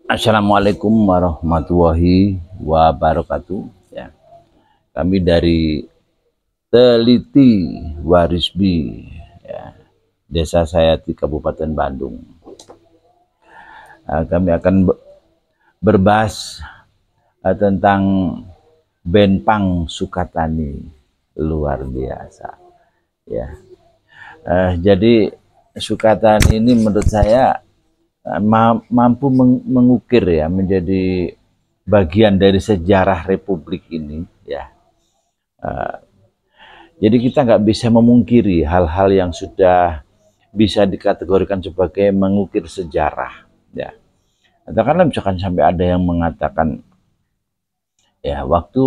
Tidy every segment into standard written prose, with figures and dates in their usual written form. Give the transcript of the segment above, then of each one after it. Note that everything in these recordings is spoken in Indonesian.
Assalamualaikum warahmatullahi wabarakatuh. Ya, kami dari Teliti Warisbi, ya, Desa Sayati, Kabupaten Bandung. Kami akan berbahas tentang band punk Sukatani, luar biasa. Ya, jadi Sukatani ini menurut saya mampu mengukir ya, menjadi bagian dari sejarah Republik ini ya. Jadi kita nggak bisa memungkiri hal-hal yang sudah bisa dikategorikan sebagai mengukir sejarah ya. Katakanlah misalkan sampai ada yang mengatakan ya, waktu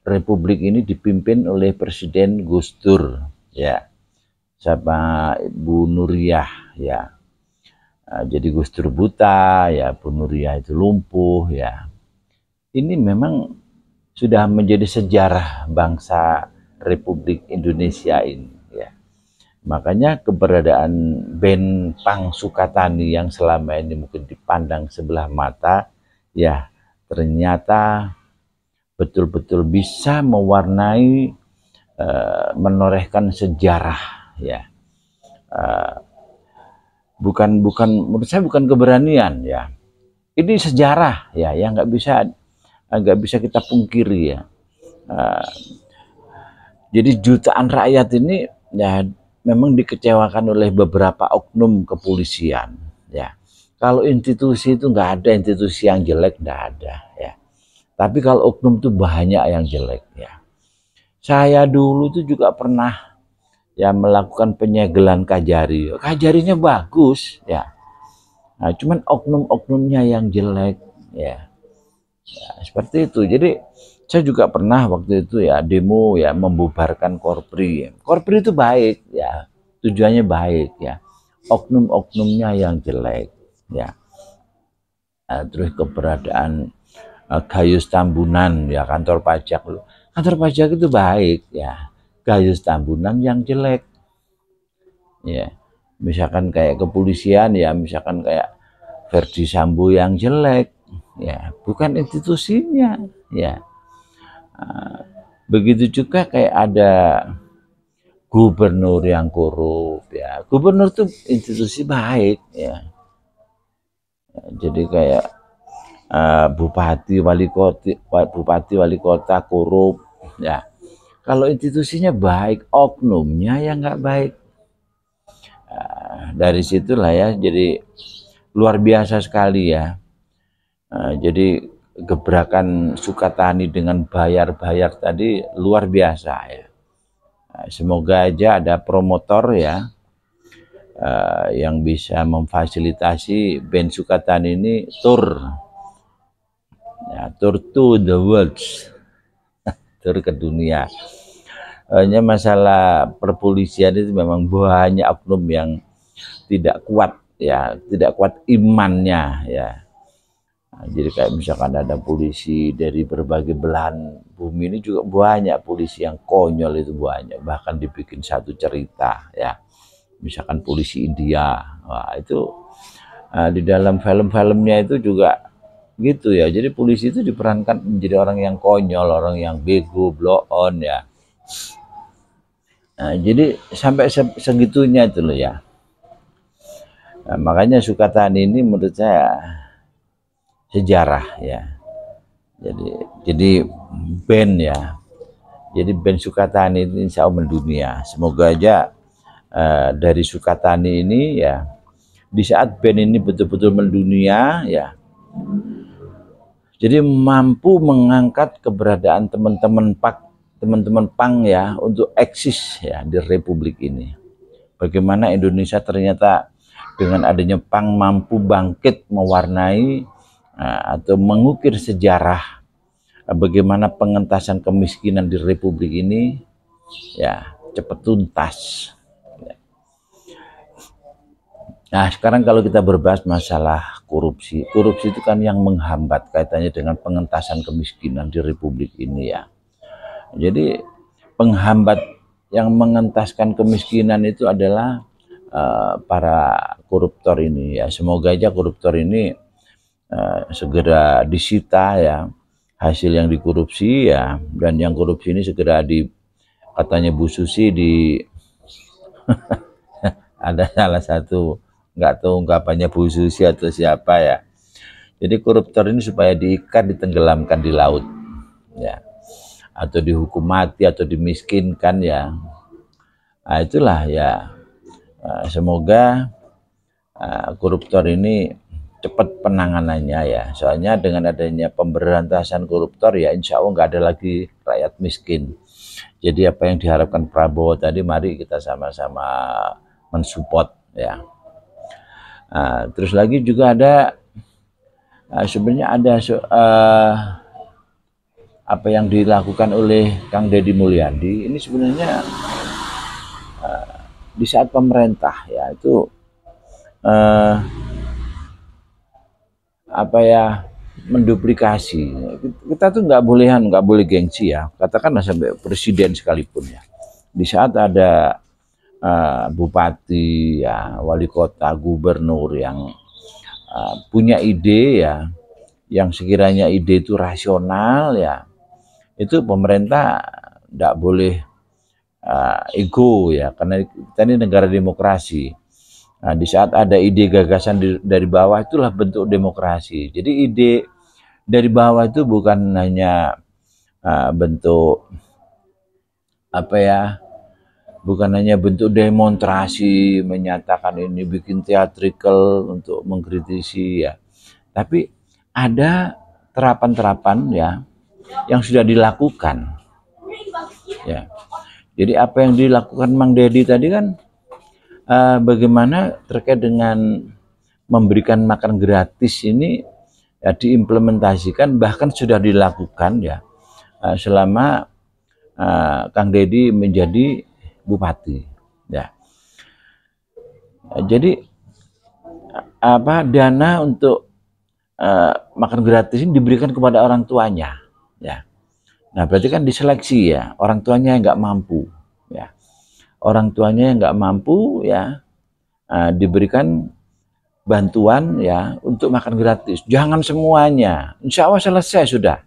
Republik ini dipimpin oleh Presiden Gus Dur ya, sama Ibu Nuriyah ya. Jadi Gus Dur buta ya, Bu Nuriyah itu lumpuh ya. Ini memang sudah menjadi sejarah bangsa Republik Indonesia ini ya. Makanya keberadaan band punk Sukatani yang selama ini mungkin dipandang sebelah mata ya, ternyata betul-betul bisa mewarnai, menorehkan sejarah ya. Bukan menurut saya bukan keberanian ya, ini sejarah ya, yang nggak bisa kita pungkiri ya. Jadi jutaan rakyat ini ya memang dikecewakan oleh beberapa oknum kepolisian ya. Kalau institusi itu nggak ada institusi yang jelek, nggak ada ya, tapi kalau oknum itu banyak yang jelek ya. Saya dulu itu juga pernah ya melakukan penyegelan Kajari. Kajarinya bagus ya. Nah, cuman oknum-oknumnya yang jelek ya. Ya, seperti itu. Jadi saya juga pernah waktu itu ya demo ya membubarkan Korpri. Korpri itu baik ya, tujuannya baik ya. Oknum-oknumnya yang jelek ya. Nah, terus keberadaan Gayus Tambunan ya, kantor pajak loh. Kantor pajak itu baik ya. Gayus Tambunan yang jelek ya, misalkan kayak kepolisian ya, misalkan kayak Verdi Sambo yang jelek ya, bukan institusinya ya. Begitu juga kayak ada gubernur yang korup ya. Gubernur itu institusi baik ya. Jadi kayak bupati wali kota korup ya. Kalau institusinya baik, oknumnya yang nggak baik. Dari situlah ya, jadi luar biasa sekali ya. Jadi gebrakan Sukatani dengan bayar-bayar tadi luar biasa ya. Semoga aja ada promotor ya, yang bisa memfasilitasi band Sukatani ini tur ya, tur to the world, tur ke dunia. Hanya masalah perpolisian itu memang banyak oknum yang tidak kuat ya, tidak kuat imannya ya. Nah, jadi kayak misalkan ada polisi dari berbagai belahan bumi ini juga banyak, polisi yang konyol itu banyak, bahkan dibikin satu cerita ya. Misalkan polisi India, wah itu di dalam film-filmnya itu juga gitu ya. Jadi polisi itu diperankan menjadi orang yang konyol, orang yang bego, blow on ya. Nah, jadi sampai segitunya itu loh ya. Nah, makanya Sukatani ini menurut saya sejarah ya. Jadi band ya. Jadi band Sukatani ini insya Allah mendunia. Semoga aja dari Sukatani ini ya, di saat band ini betul-betul mendunia ya, jadi mampu mengangkat keberadaan teman-teman punk ya untuk eksis ya di Republik ini. Bagaimana Indonesia ternyata dengan adanya punk mampu bangkit mewarnai atau mengukir sejarah bagaimana pengentasan kemiskinan di Republik ini ya cepat tuntas. Nah, sekarang kalau kita berbahas masalah korupsi, korupsi itu kan yang menghambat kaitannya dengan pengentasan kemiskinan di Republik ini ya. Jadi penghambat yang mengentaskan kemiskinan itu adalah para koruptor ini ya. Semoga aja koruptor ini segera disita ya hasil yang dikorupsi ya, dan yang korupsi ini segera katanya Bu Susi ada salah satu, nggak tahu ungkapannya Bu Susi atau siapa ya. Jadi koruptor ini supaya diikat, ditenggelamkan di laut ya, atau dihukum mati atau dimiskinkan ya. Nah, itulah ya, semoga koruptor ini cepat penanganannya ya. Soalnya dengan adanya pemberantasan koruptor ya, insya Allah nggak ada lagi rakyat miskin. Jadi apa yang diharapkan Prabowo tadi, mari kita sama-sama mensupport ya. Terus lagi juga ada sebenarnya ada apa yang dilakukan oleh Kang Deddy Mulyadi ini sebenarnya di saat pemerintah ya itu apa ya, menduplikasi. Kita tuh nggak boleh gengsi ya, katakanlah sampai presiden sekalipun ya, di saat ada bupati ya, wali kota, gubernur yang punya ide ya, yang sekiranya ide itu rasional ya, itu pemerintah tidak boleh ego ya, karena kita ini negara demokrasi. Nah, di saat ada ide gagasan dari bawah, itulah bentuk demokrasi. Jadi ide dari bawah itu bukan hanya bentuk apa ya, bukan hanya bentuk demonstrasi menyatakan ini, bikin teatrikal untuk mengkritisi ya, tapi ada terapan-terapan ya yang sudah dilakukan ya. Jadi apa yang dilakukan Mang Deddy tadi kan bagaimana terkait dengan memberikan makan gratis ini ya, diimplementasikan, bahkan sudah dilakukan ya selama Kang Deddy menjadi bupati ya. Jadi apa, dana untuk makan gratis ini diberikan kepada orang tuanya ya. Nah berarti kan diseleksi ya, orang tuanya yang nggak mampu ya, orang tuanya yang nggak mampu ya diberikan bantuan ya untuk makan gratis. Jangan semuanya, insya Allah selesai sudah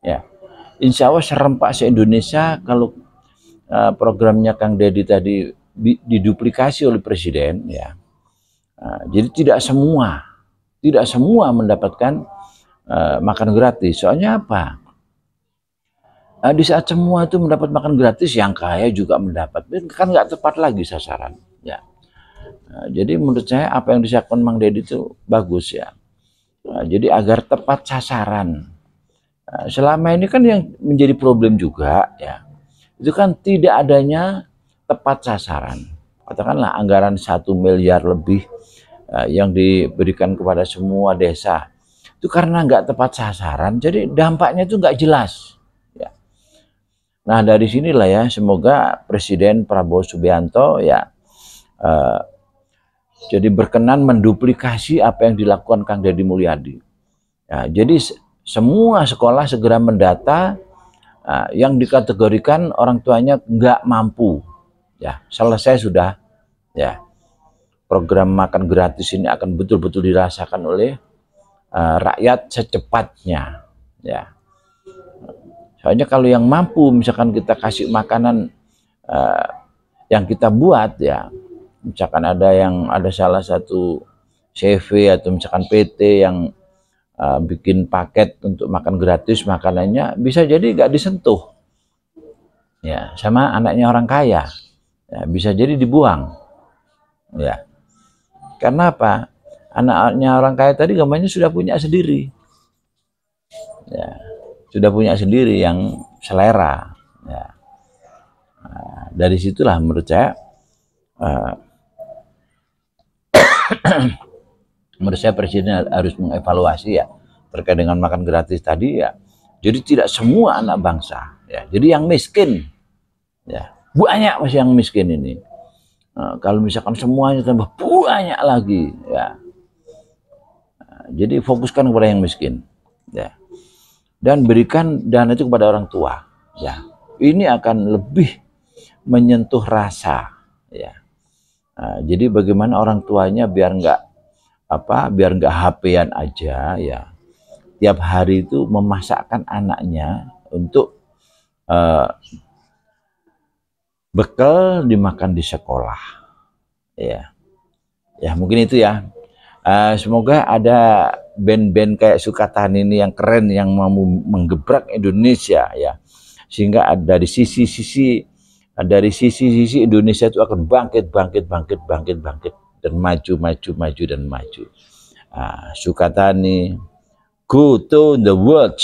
ya, insya Allah serempak se-Indonesia kalau programnya Kang Deddy tadi diduplikasi oleh presiden ya. Jadi tidak semua mendapatkan makan gratis. Soalnya apa? Di saat semua itu mendapat makan gratis, yang kaya juga mendapat, kan nggak tepat lagi sasaran ya. Jadi menurut saya apa yang disiapkan Mang Deddy itu bagus ya. Jadi agar tepat sasaran. Selama ini kan yang menjadi problem juga ya, itu kan tidak adanya tepat sasaran. Katakanlah anggaran 1 miliar lebih yang diberikan kepada semua desa, itu karena nggak tepat sasaran, jadi dampaknya itu nggak jelas. Nah dari sinilah ya, semoga Presiden Prabowo Subianto ya jadi berkenan menduplikasi apa yang dilakukan Kang Deddy Mulyadi. Ya, jadi semua sekolah segera mendata yang dikategorikan orang tuanya nggak mampu. Ya selesai sudah ya. Program makan gratis ini akan betul-betul dirasakan oleh rakyat secepatnya. Ya. Soalnya kalau yang mampu, misalkan kita kasih makanan yang kita buat ya, misalkan ada salah satu CV atau misalkan PT yang bikin paket untuk makan gratis, makanannya bisa jadi nggak disentuh ya sama anaknya orang kaya ya, bisa jadi dibuang ya. Karena apa? Anaknya orang kaya tadi gambarnya sudah punya sendiri ya, sudah punya sendiri yang selera ya. Dari situlah menurut saya menurut saya presiden harus mengevaluasi ya terkait dengan makan gratis tadi ya. Jadi tidak semua anak bangsa ya, jadi yang miskin ya, banyak masih yang miskin ini. Kalau misalkan semuanya tambah banyak lagi ya, jadi fokuskan kepada yang miskin ya, dan berikan dana itu kepada orang tua ya. Ini akan lebih menyentuh rasa ya. Jadi bagaimana orang tuanya biar nggak biar nggak HP-an aja ya, tiap hari itu memasakkan anaknya untuk bekal dimakan di sekolah ya. Ya mungkin itu ya. Semoga ada band-band kayak Sukatani ini yang keren, yang mau menggebrak Indonesia ya, sehingga dari sisi-sisi Indonesia itu akan bangkit dan maju. Sukatani, go to the world.